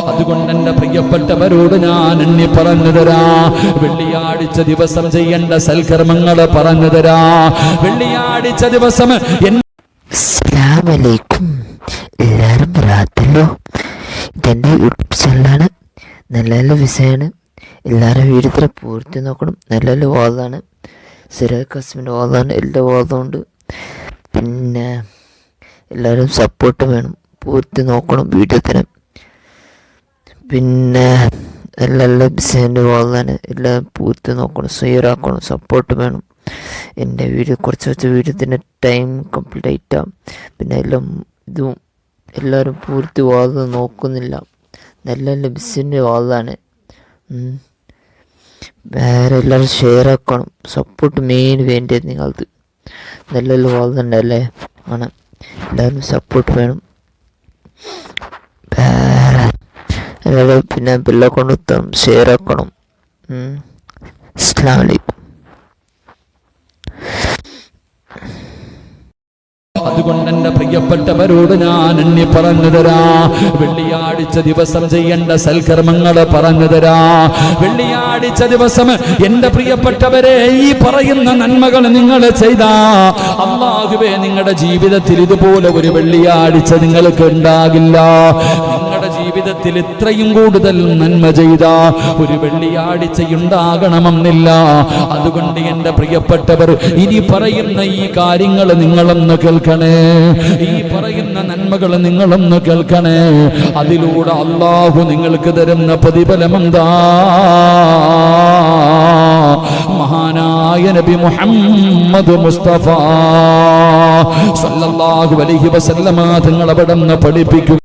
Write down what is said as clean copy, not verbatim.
അതുകൊണ്ട് എന്റെ പ്രിയപ്പെട്ടവരോട് ഞാൻ എണ്ണി പറഞ്ഞു തരാ, വെള്ളിയാഴ്ച ദിവസം ചെയ്യേണ്ട സൽക്കർമ്മങ്ങൾ പറഞ്ഞു തരാ. വെള്ളിയാഴ്ച ദിവസം അസ്സലാമലൈക്കും, എല്ലാവരും റാത്തല്ലോ. ഇതെൻ്റെ യൂട്യൂബ് ചാനലാണ്. നല്ല നല്ല വിഷയമാണ്. എല്ലാവരും വീഡിയോ പൂർത്തി നോക്കണം. നല്ല നല്ല വാദമാണ്. സിറാജ് ഖാസിമിൻ്റെ വാദമാണ്. എല്ലാ വാദമുണ്ട്. പിന്നെ എല്ലാവരും സപ്പോർട്ട് വേണം. പൂർത്തി നോക്കണം വീഡിയോത്തിന്. പിന്നെ നല്ല നല്ല വിഷയൻ്റെ വാദമാണ്. എല്ലാം പൂർത്തി നോക്കണം. ഷെയറാക്കണം. സപ്പോർട്ട് വേണം. എൻ്റെ വീഡിയോ കുറച്ച് വീഡിയോത്തിൻ്റെ ടൈം കംപ്ലീറ്റ് ആയിട്ടാണ്. പിന്നെ എല്ലാം ഇതും എല്ലാവരും പൂർത്തി വാദം നോക്കുന്നില്ല. നല്ല നല്ല ബിസിൻ്റെ വാദമാണ്. വേറെ എല്ലാവരും ഷെയർ ആക്കണം. സപ്പോർട്ട് മെയിൻ വേണ്ടത് നിങ്ങൾക്ക്. നല്ല നല്ല വാദമുണ്ടല്ലേ ആണ്. എല്ലാവരും സപ്പോർട്ട് വേണം. വേറെ എല്ലാവരും പിന്നെ ബെല്ലൊക്കെ കൊണ്ടുത്താം, ഷെയർ ആക്കണം. അസ്സലാമു അലൈക്കും. അതുകൊണ്ട് എന്റെ പ്രിയപ്പെട്ടവരോട് ഞാൻ എണ്ണി പറഞ്ഞു തരാ, വെള്ളിയാഴ്ച ദിവസം ചെയ്യേണ്ട സൽക്കർമ്മങ്ങൾ പറഞ്ഞു തരാ. വെള്ളിയാഴ്ച ദിവസം എന്റെ പ്രിയപ്പെട്ടവരെ ഈ പറയുന്ന നന്മകൾ നിങ്ങൾ ചെയ്താ അല്ലാഹുവേ നിങ്ങളുടെ ജീവിതത്തിൽ ഇതുപോലെ ഒരു വെള്ളിയാഴ്ച നിങ്ങൾക്ക് ഉണ്ടാകില്ല. നിങ്ങളുടെ ജീവിതത്തിൽ ഇത്രയും കൂടുതൽ നന്മ ചെയ്ത ഒരു വെള്ളിയാഴ്ച ഉണ്ടാകണമെന്നില്ല. അതുകൊണ്ട് എന്റെ പ്രിയപ്പെട്ടവർ ഇനി പറയുന്ന ഈ കാര്യങ്ങൾ നിങ്ങളൊന്ന് കേൾക്കണേ. ഈ പറയുന്ന നന്മകൾ നിങ്ങളൊന്ന് കേൾക്കണേ. അതിലൂടെ അല്ലാഹു നിങ്ങൾക്ക് തരുന്ന പ്രതിഫലമെന്താ? മഹാനായ നബി മുഹമ്മദ് മുസ്തഫ സല്ലല്ലാഹു അലൈഹി വസല്ലമ തങ്ങൾ അവിടെ നിന്ന് പഠിപ്പിക്കും.